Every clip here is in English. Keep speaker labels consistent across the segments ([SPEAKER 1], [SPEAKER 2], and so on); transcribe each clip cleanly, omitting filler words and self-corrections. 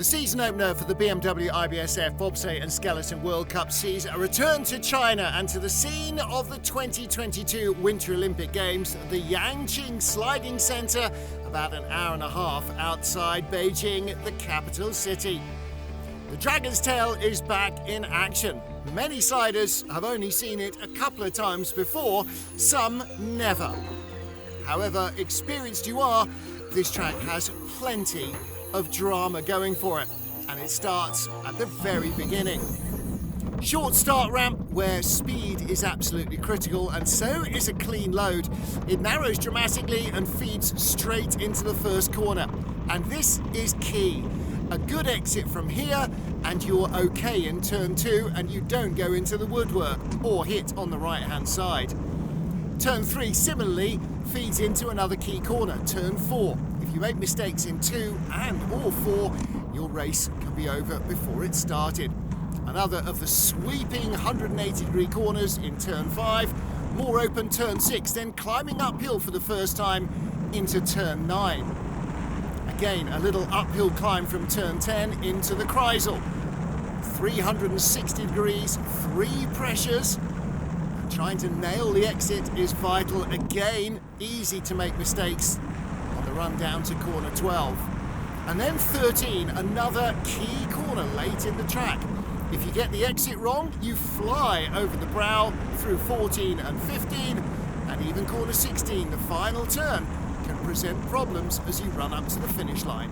[SPEAKER 1] The season opener for the BMW IBSF Bobsleigh and Skeleton World Cup sees a return to China and to the scene of the 2022 Winter Olympic Games, the Yanqing Sliding Centre, about an hour and a half outside Beijing, the capital city. The Dragon's Tail is back in action. Many sliders have only seen it a couple of times before, some never. However experienced you are, this track has plenty of drama going for it, and it starts at the very beginning. Short start ramp where speed is absolutely critical, and so is a clean load. It narrows dramatically and feeds straight into the first corner, and this is key. A good exit from here and you're okay in turn 2 and you don't go into the woodwork or hit on the right hand side. Turn 3 similarly feeds into another key corner, turn 4. If you make mistakes in 2 and or 4, your race can be over before it started. Another of the sweeping 180-degree corners in turn 5, more open turn 6, then climbing uphill for the first time into turn 9. Again, a little uphill climb from turn 10 into the Kreisel. 360 degrees, 3 pressures. Trying to nail the exit is vital. Again, easy to make mistakes on the run down to corner 12. And then 13, another key corner late in the track. If you get the exit wrong, you fly over the brow through 14 and 15, and even corner 16, the final turn, can present problems as you run up to the finish line.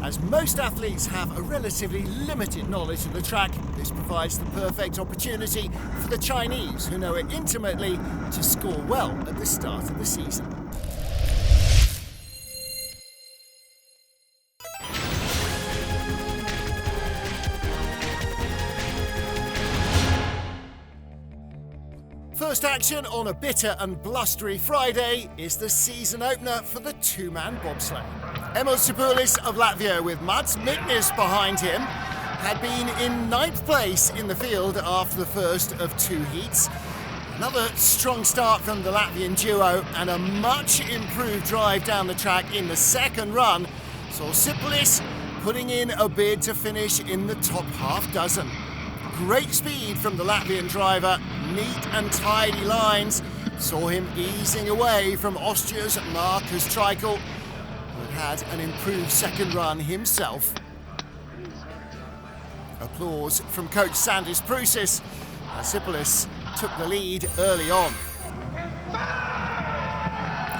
[SPEAKER 1] As most athletes have a relatively limited knowledge of the track, this provides the perfect opportunity for the Chinese, who know it intimately, to score well at the start of the season. First action on a bitter and blustery Friday is the season opener for the two-man bobsleigh. Emil Sipulis of Latvia, with Mats Miknes behind him, had been in 9th place in the field after the first of 2 heats. Another strong start from the Latvian duo and a much improved drive down the track in the second run saw Sipulis putting in a bid to finish in the top half dozen. Great speed from the Latvian driver, neat and tidy lines, saw him easing away from Austria's Markus Treichel, who had an improved second run himself. Applause from coach Sandis Prusis as Sipulis took the lead early on.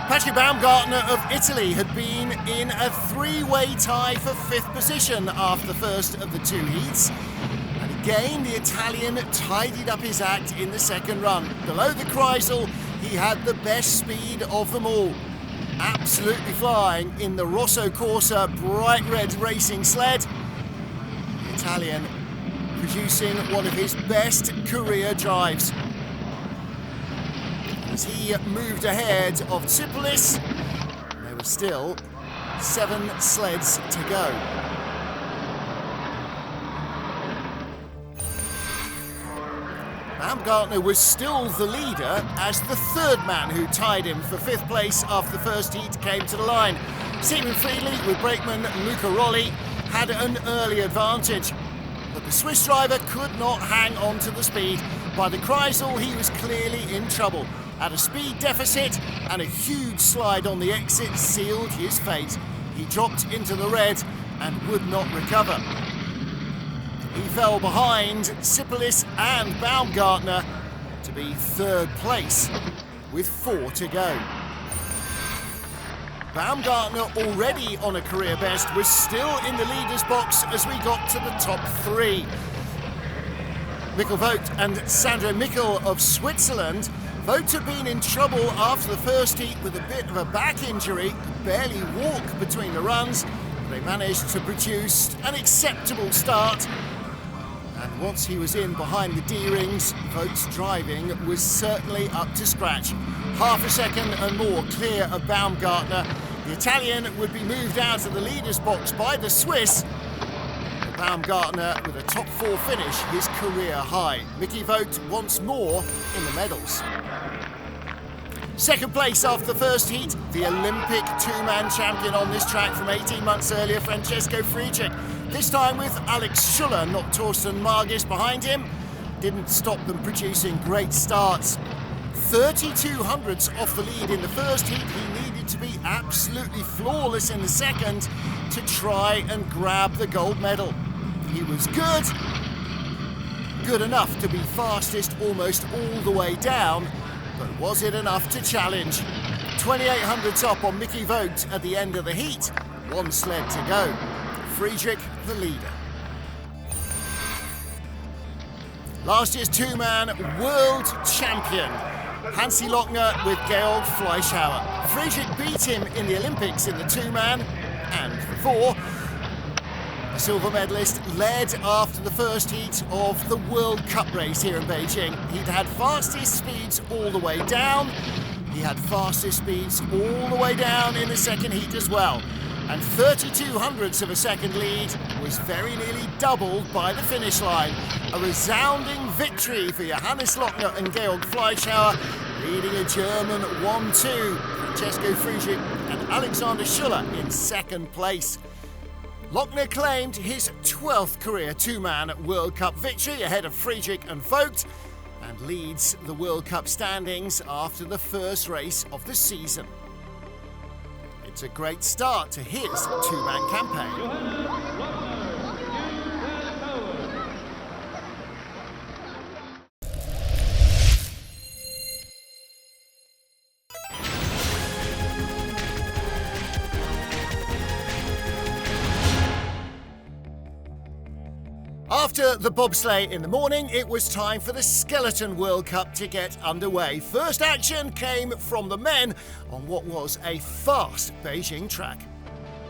[SPEAKER 1] Patrick Baumgartner of Italy had been in a 3-way tie for 5th position after the first of the 2 heats. Again, the Italian tidied up his act in the second run. Below the Kreisel, he had the best speed of them all. Absolutely flying in the Rosso Corsa bright red racing sled. The Italian producing one of his best career drives. As he moved ahead of Sipulis, there were still 7 sleds to go. Baumgartner was still the leader as the 3rd man who tied him for 5th place after the first heat came to the line. Simon Friedli with brakeman Luca Rolli had an early advantage, but the Swiss driver could not hang on to the speed. By the Kreisel, he was clearly in trouble. At a speed deficit and a huge slide on the exit sealed his fate. He dropped into the red and would not recover. He fell behind Sipulis and Baumgartner to be 3rd place with 4 to go. Baumgartner, already on a career best, was still in the leader's box as we got to the top 3. Mikkel Vogt and Sandro Mikkel of Switzerland. Vogt had been in trouble after the first heat with a bit of a back injury, could barely walk between the runs. They managed to produce an acceptable start. And once he was in behind the D-rings, Vogt's driving was certainly up to scratch. Half a second and more clear of Baumgartner. The Italian would be moved out of the leader's box by the Swiss. Baumgartner with a top 4 finish, his career high. Mickey Vogt once more in the medals. Second place after the first heat, the Olympic two-man champion on this track from 18 months earlier, Francesco Friedrich. This time with Alex Schuller, not Torsten Margis behind him. Didn't stop them producing great starts. 32 hundredths off the lead in the first heat. He needed to be absolutely flawless in the second to try and grab the gold medal. He was good enough to be fastest almost all the way down, but was it enough to challenge? 28 hundredths up on Mickey Vogt at the end of the heat. One sled to go. Friedrich the leader. Last year's two-man world champion, Hansi Lochner with Georg Fleischhauer. Friedrich beat him in the Olympics in the two-man and the four. The silver medalist led after the first heat of the World Cup race here in Beijing. He'd had fastest speeds all the way down. He had fastest speeds all the way down in the second heat as well. And 32 hundredths of a second lead was very nearly doubled by the finish line. A resounding victory for Johannes Lochner and Georg Fleischhauer, leading a German 1-2. Francesco Friedrich and Alexander Schuller in second place. Lochner claimed his 12th career two-man World Cup victory ahead of Friedrich and Vogt, and leads the World Cup standings after the first race of the season. It's a great start to his two-man campaign. After the bobsleigh in the morning, it was time for the Skeleton World Cup to get underway. First action came from the men on what was a fast Beijing track.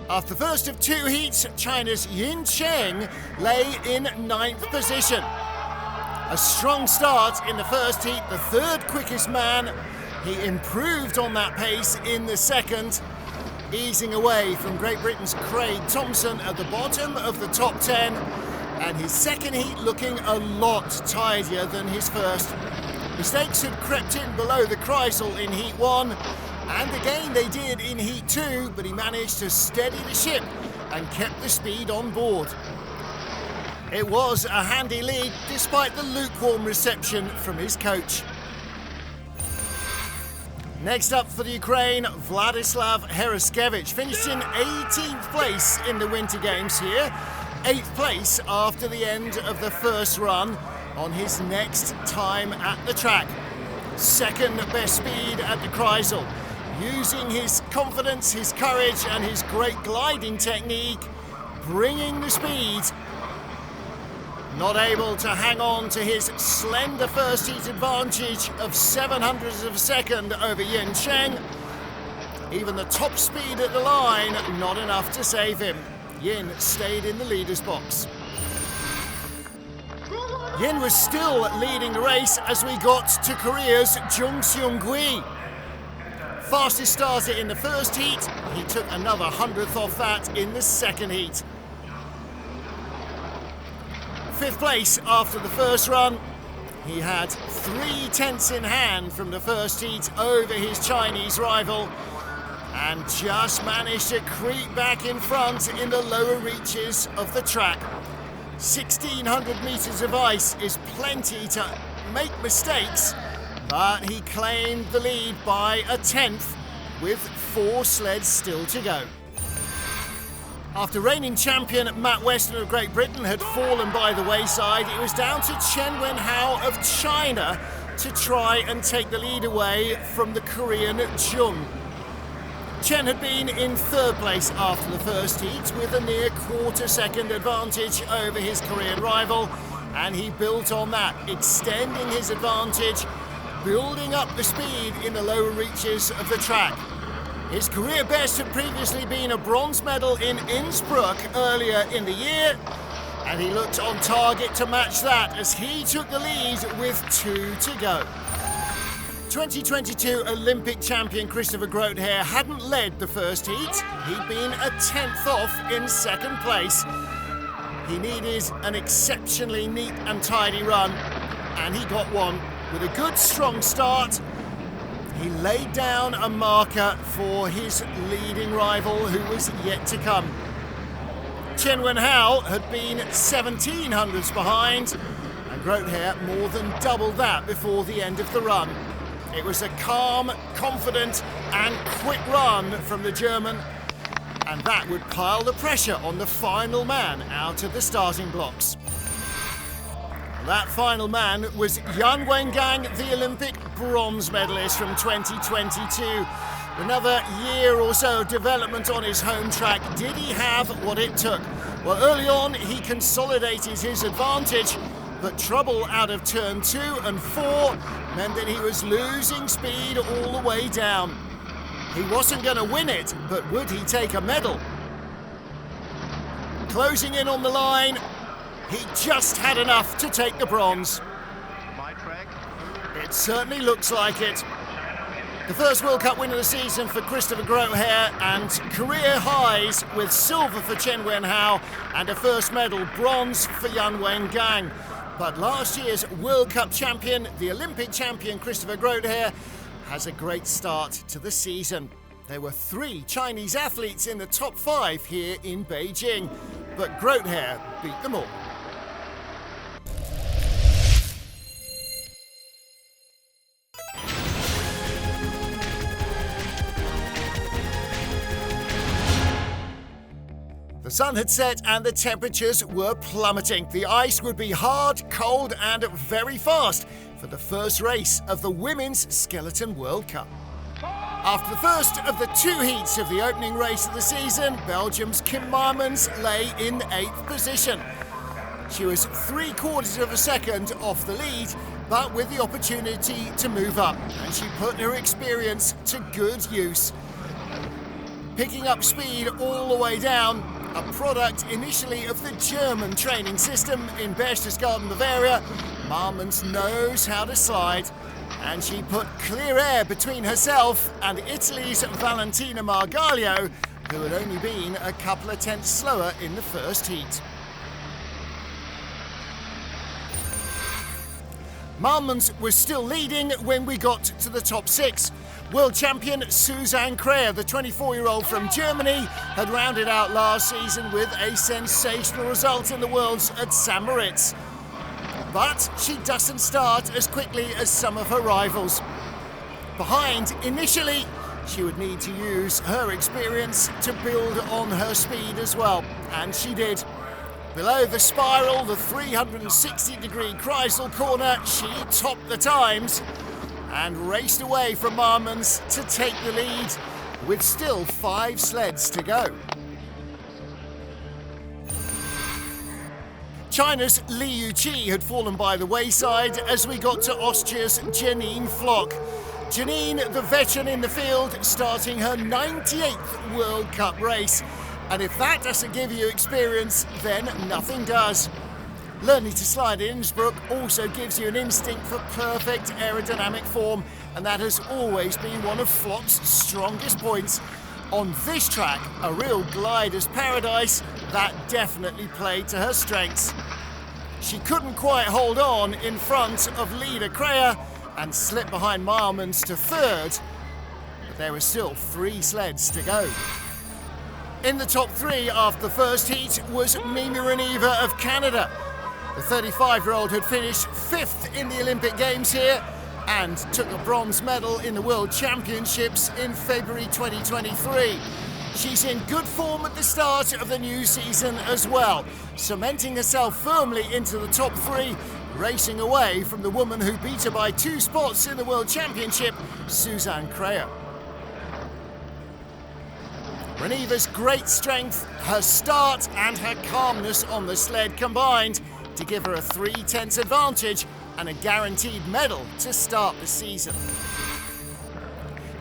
[SPEAKER 1] After the first of two heats, China's Yanqing lay in 9th position. A strong start in the first heat, the third quickest man. He improved on that pace in the second, easing away from Great Britain's Craig Thompson at the bottom of the top 10. And his second heat looking a lot tidier than his first. Mistakes had crept in below the Kreisel in Heat 1, and again they did in Heat 2, but he managed to steady the ship and kept the speed on board. It was a handy lead despite the lukewarm reception from his coach. Next up for the Ukraine, Vladislav Heraskevich finished in 18th place in the Winter Games here. 8th place after the end of the first run on his next time at the track. Second best speed at the Kreisel. Using his confidence, his courage and his great gliding technique, bringing the speed. Not able to hang on to his slender first heat advantage of 700ths of a second over Yanqing. Even the top speed at the line, not enough to save him. Yin stayed in the leader's box. Yin was still leading the race as we got to Korea's Jung Seung-gui. Fastest starter in the first heat, he took another 100th off that in the second heat. 5th place after the first run. He had 3/10 in hand from the first heat over his Chinese rival, and just managed to creep back in front in the lower reaches of the track. 1,600 metres of ice is plenty to make mistakes, but he claimed the lead by a 10th with 4 sleds still to go. After reigning champion Matt Weston of Great Britain had fallen by the wayside, it was down to Chen Wenhao of China to try and take the lead away from the Korean Jung. Chen had been in 3rd place after the first heat with a near quarter-second advantage over his Korean rival, and he built on that, extending his advantage, building up the speed in the lower reaches of the track. His career best had previously been a bronze medal in Innsbruck earlier in the year, and he looked on target to match that as he took the lead with 2 to go. 2022 Olympic champion Christopher Groothair hadn't led the first heat. He'd been a 10th off in second place. He needed an exceptionally neat and tidy run, and he got one with a good strong start. He laid down a marker for his leading rival, who was yet to come. Chen Wenhao had been 17 hundredths behind, and Groothair more than doubled that before the end of the run. It was a calm, confident and quick run from the German, and that would pile the pressure on the final man out of the starting blocks. That final man was Yanqing, the Olympic bronze medalist from 2022. Another year or so of development on his home track. Did he have what it took? Well, early on he consolidated his advantage, but trouble out of turn 2 and 4 meant that he was losing speed all the way down. He wasn't going to win it, but would he take a medal? Closing in on the line, he just had enough to take the bronze. It certainly looks like it. The first World Cup win of the season for Christopher Groothair, and career highs with silver for Chen Wenhao and a first medal, bronze for Yanqing. But last year's World Cup champion, the Olympic champion Christopher Groothair, has a great start to the season. There were 3 Chinese athletes in the top 5 here in Beijing, but Groothair beat them all. The sun had set and the temperatures were plummeting. The ice would be hard, cold and very fast for the first race of the Women's Skeleton World Cup. After the first of the 2 heats of the opening race of the season, Belgium's Kim Marmans lay in 8th position. She was 3/4 of a second off the lead, but with the opportunity to move up, and she put her experience to good use. Picking up speed all the way down, a product initially of the German training system in Berchtesgaden, Bavaria, Marmans knows how to slide, and she put clear air between herself and Italy's Valentina Margaglio, who had only been a couple of tenths slower in the first heat. Marmans was still leading when we got to the top 6. World champion Susanne Kreher, the 24-year-old from Germany, had rounded out last season with a sensational result in the Worlds at St. Moritz. But she doesn't start as quickly as some of her rivals. Behind initially, she would need to use her experience to build on her speed as well, and she did. Below the spiral, the 360-degree Kreisel corner, she topped the times and raced away from Marmans to take the lead, with still 5 sleds to go. China's Li Yuqi had fallen by the wayside as we got to Austria's Janine Flock. Janine, the veteran in the field, starting her 98th World Cup race. And if that doesn't give you experience, then nothing does. Learning to slide in Innsbruck also gives you an instinct for perfect aerodynamic form, and that has always been one of Flock's strongest points. On this track, a real glider's paradise, that definitely played to her strengths. She couldn't quite hold on in front of leader Kreher and slipped behind Marmans to 3rd, but there were still 3 sleds to go. In the top 3 after the first heat was Mimi Rainiva of Canada. The 35-year-old had finished 5th in the Olympic Games here and took a bronze medal in the World Championships in February 2023. She's in good form at the start of the new season as well, cementing herself firmly into the top 3, racing away from the woman who beat her by 2 spots in the World Championship, Susanne Kreher. Rainiva's great strength, her start and her calmness on the sled combined to give her a 3/10 advantage and a guaranteed medal to start the season.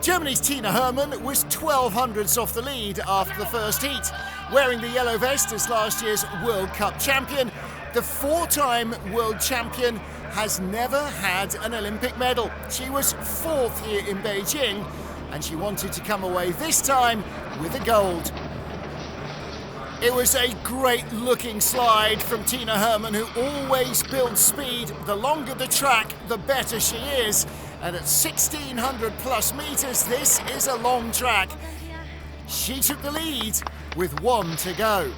[SPEAKER 1] Germany's Tina Hermann was 12 hundredths off the lead after the first heat. Wearing the yellow vest as last year's World Cup champion, the 4-time world champion has never had an Olympic medal. She was 4th here in Beijing, and she wanted to come away this time with a gold. It was a great looking slide from Tina Hermann, who always builds speed. The longer the track, the better she is. And at 1,600 plus meters, this is a long track. She took the lead with 1 to go.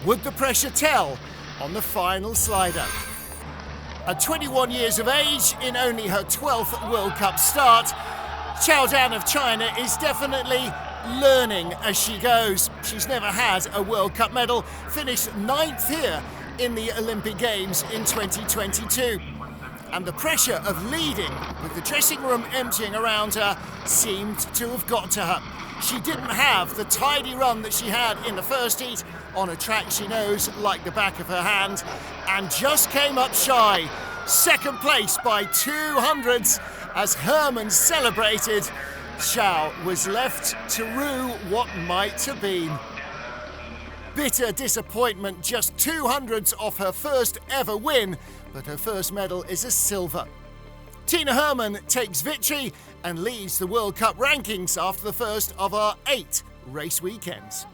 [SPEAKER 1] Would the pressure tell on the final slider? At 21 years of age, in only her 12th World Cup start, Qiao Dan of China is definitely learning as she goes. She's never had a World Cup medal, finished 9th here in the Olympic Games in 2022. And the pressure of leading, with the dressing room emptying around her, seemed to have got to her. She didn't have the tidy run that she had in the first heat on a track she knows like the back of her hand, and just came up shy. Second place by 200s as Hermann celebrated. Qiao was left to rue what might have been. Bitter disappointment, just 200s off her first ever win, but her first medal is a silver. Tina Hermann takes victory and leads the World Cup rankings after the first of our 8 race weekends.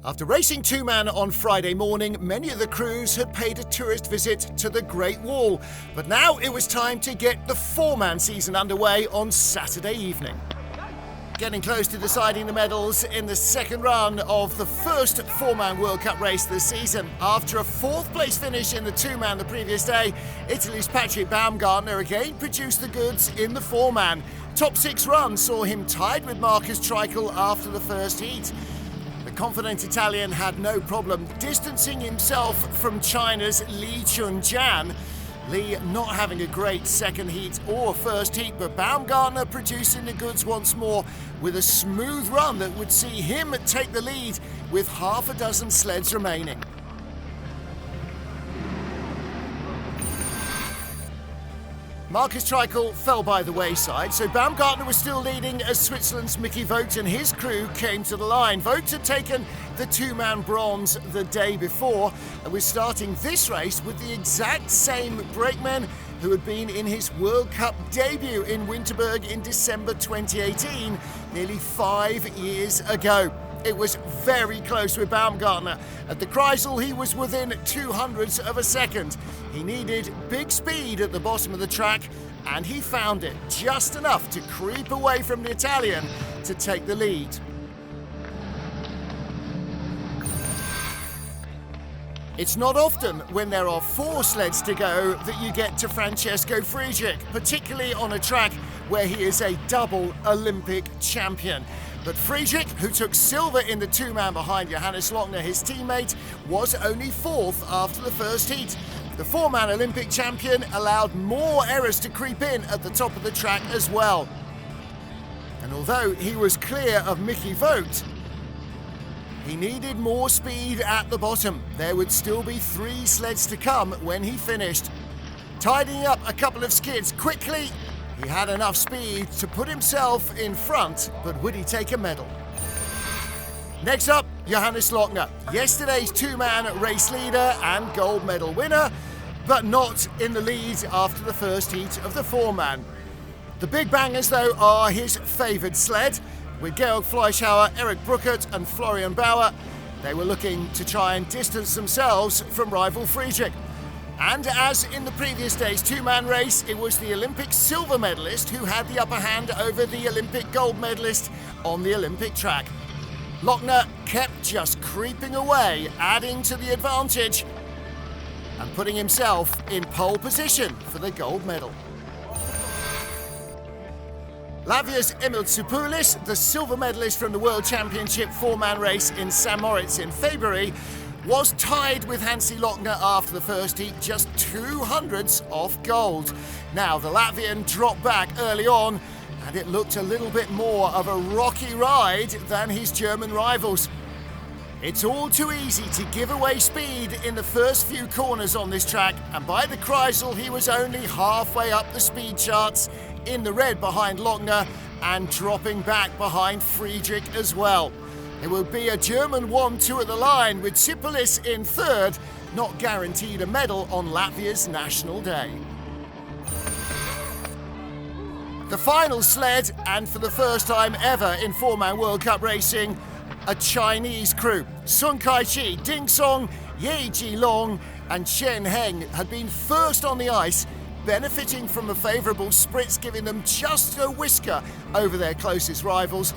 [SPEAKER 1] After racing two-man on Friday morning, many of the crews had paid a tourist visit to the Great Wall. But now it was time to get the four-man season underway on Saturday evening. Getting close to deciding the medals in the second run of the first four-man World Cup race this season. After a 4th place finish in the two-man the previous day, Italy's Patrick Baumgartner again produced the goods in the four-man. Top 6 runs saw him tied with Marcus Treichel after the first heat. The confident Italian had no problem distancing himself from China's Li Chunjian. Li not having a great second heat or first heat, but Baumgartner producing the goods once more with a smooth run that would see him take the lead with half a dozen sleds remaining. Marcus Treichel fell by the wayside, so Baumgartner was still leading as Switzerland's Mickey Vogt and his crew came to the line. Vogt had taken the two-man bronze the day before and was starting this race with the exact same brakeman who had been in his World Cup debut in Winterberg in December 2018, nearly 5 years ago. It was very close with Baumgartner. At the Kreisel, he was within 200ths of a second. He needed big speed at the bottom of the track, and he found it just enough to creep away from the Italian to take the lead. It's not often when there are 4 sleds to go that you get to Francesco Friedrich, particularly on a track where he is a double Olympic champion. But Friedrich, who took silver in the two-man behind Johannes Lochner, his teammate, was only 4th after the first heat. The four-man Olympic champion allowed more errors to creep in at the top of the track as well. And although he was clear of Mickey Vogt, he needed more speed at the bottom. There would still be 3 sleds to come when he finished. Tidying up a couple of skids quickly, he had enough speed to put himself in front, but would he take a medal? Next up, Johannes Lochner, yesterday's two-man race leader and gold medal winner, but not in the lead after the first heat of the four-man. The big bangers, though, are his favoured sled. With Georg Fleischhauer, Eric Bruckert and Florian Bauer, they were looking to try and distance themselves from rival Friedrich. And as in the previous day's two-man race, it was the Olympic silver medalist who had the upper hand over the Olympic gold medalist on the Olympic track. Lochner kept just creeping away, adding to the advantage and putting himself in pole position for the gold medal. Latvia's Emil Tsipoulis, the silver medalist from the World Championship four-man race in St. Moritz in February, was tied with Hansi Lochner after the first heat, just 200ths off gold. Now the Latvian dropped back early on, and it looked a little bit more of a rocky ride than his German rivals. It's all too easy to give away speed in the first few corners on this track, and by the Kreisel he was only halfway up the speed charts, in the red behind Lochner and dropping back behind Friedrich as well. It will be a German 1-2 at the line, with Tsipoulis in third, not guaranteed a medal on Latvia's National Day. The final sled, and for the first time ever in four-man World Cup racing, a Chinese crew. Sun Kai-chi, Ding Song, Ye Ji-long and Chen Heng had been first on the ice, benefiting from a favourable spritz giving them just a whisker over their closest rivals.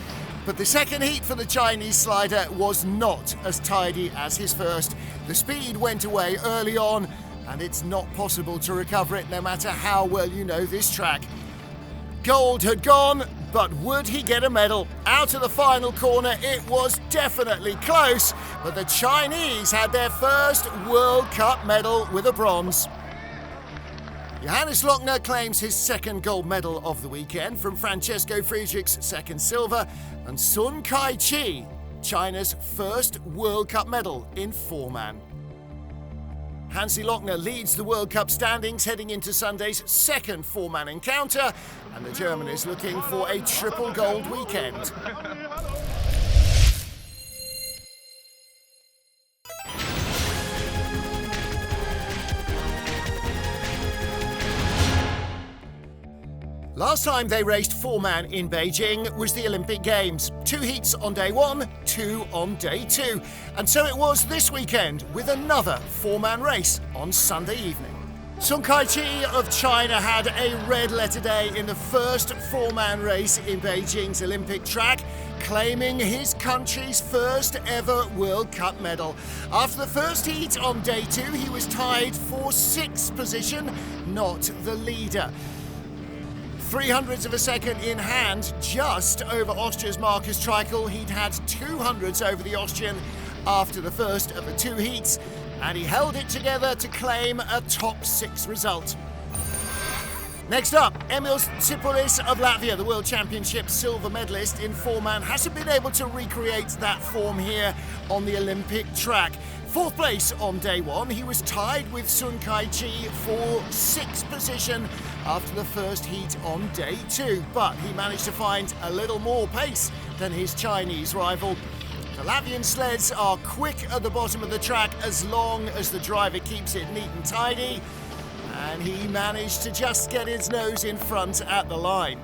[SPEAKER 1] But the second heat for the Chinese slider was not as tidy as his first. The speed went away early on, and it's not possible to recover it no matter how well you know this track. Gold had gone, but would he get a medal? Out of the final corner, it was definitely close, but the Chinese had their first World Cup medal with a bronze. Johannes Lochner claims his second gold medal of the weekend from Francesco Friedrich's second silver, and Sun Kai-chi, China's first World Cup medal in four-man. Hansi Lochner leads the World Cup standings heading into Sunday's second four-man encounter, and the German is looking for a triple gold weekend. Last time they raced four-man in Beijing was the Olympic Games. 2 heats on day 1, 2 on day 2. And so it was this weekend with another four-man race on Sunday evening. Sun Kai-chi of China had a red letter day in the first four-man race in Beijing's Olympic track, claiming his country's first ever World Cup medal. After the first heat on day 2, he was tied for 6th position, not the leader. 300ths of a second in hand, just over Austria's Markus Treichel. He'd had 200ths over the Austrian after the first of the 2 heats, and he held it together to claim a top 6 result. Next up, Emil Tsipulis of Latvia, the World Championship silver medalist in four-man, hasn't been able to recreate that form here on the Olympic track. 4th place on day 1, he was tied with Sun Kai-chi for 6th position after the first heat on day 2, but he managed to find a little more pace than his Chinese rival. The Latvian sleds are quick at the bottom of the track as long as the driver keeps it neat and tidy, and he managed to just get his nose in front at the line.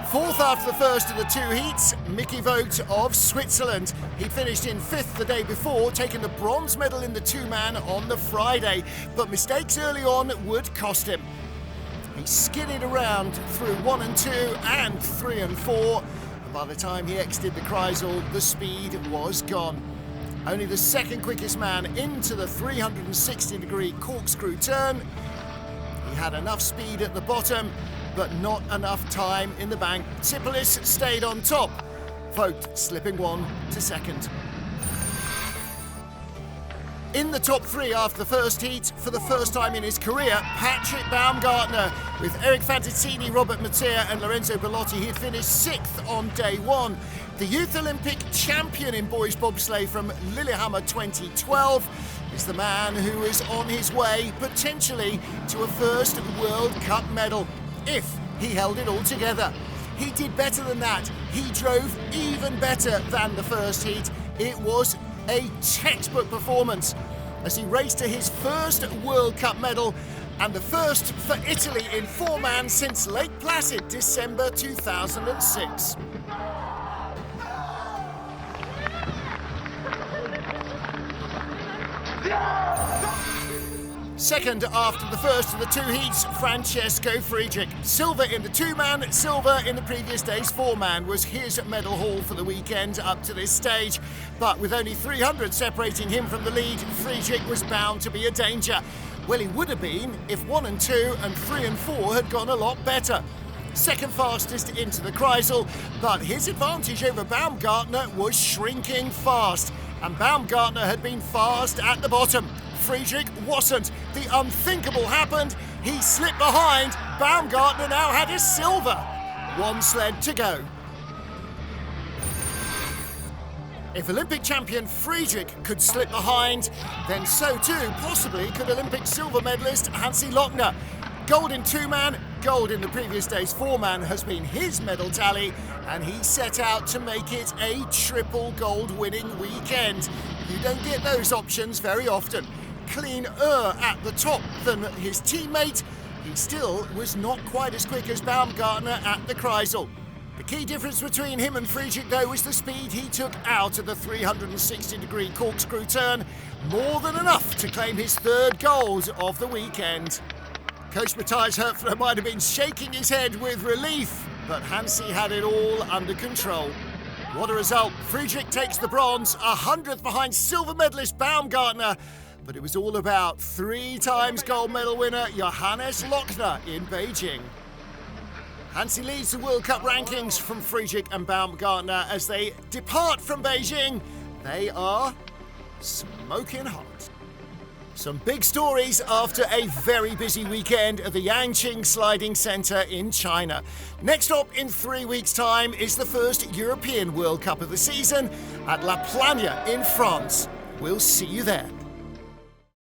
[SPEAKER 1] 4th after the first of the 2 heats, Mickey Vogt of Switzerland. He finished in 5th the day before, taking the bronze medal in the two-man on the Friday, but mistakes early on would cost him. He skidded around through 1 and 2 and 3 and 4, and by the time he exited the Kreisel, the speed was gone. Only the second quickest man into the 360-degree corkscrew turn. He had enough speed at the bottom, but not enough time in the bank. Tsipulis stayed on top, Vogt slipping 1 to 2nd. In the top 3 after the first heat, for the first time in his career, Patrick Baumgartner. With Eric Fantazzini, Robert Mattea and Lorenzo Bellotti, he had finished 6th on day 1. The Youth Olympic champion in boys bobsleigh from Lillehammer 2012 is the man who is on his way, potentially, to a first World Cup medal, if he held it all together. He did better than that. He drove even better than the first heat. It was a textbook performance as he raced to his first World Cup medal and the first for Italy in four-man since Lake Placid, December 2006. Second after the first of the 2 heats, Francesco Friedrich. Silver in the two-man, silver in the previous day's four-man was his medal haul for the weekend up to this stage. But with only 300 separating him from the lead, Friedrich was bound to be a danger. Well, he would have been if 1 and 2 and 3 and 4 had gone a lot better. Second fastest into the Kreisel, but his advantage over Baumgartner was shrinking fast. And Baumgartner had been fast at the bottom. Friedrich wasn't. The unthinkable happened. He slipped behind. Baumgartner now had his silver. 1 sled to go. If Olympic champion Friedrich could slip behind, then so too possibly could Olympic silver medalist Hansi Lochner. Gold in two-man, gold in the previous day's four-man has been his medal tally, and he set out to make it a triple gold winning weekend. You don't get those options very often. cleaner at the top than his teammate, he still was not quite as quick as Baumgartner at the Kreisel. The key difference between him and Friedrich, though, was the speed he took out of the 360-degree corkscrew turn, more than enough to claim his third gold of the weekend. Coach Matthias Herfler might have been shaking his head with relief, but Hansi had it all under control. What a result. Friedrich takes the bronze, 100th behind silver medalist Baumgartner, but it was all about 3 times gold medal winner Johannes Lochner in Beijing. Hansi leads the World Cup rankings from Friedrich and Baumgartner as they depart from Beijing. They are smoking hot. Some big stories after a very busy weekend at the Yanqing Sliding Centre in China. Next up in 3 weeks' time is the first European World Cup of the season at La Plagne in France. We'll see you there.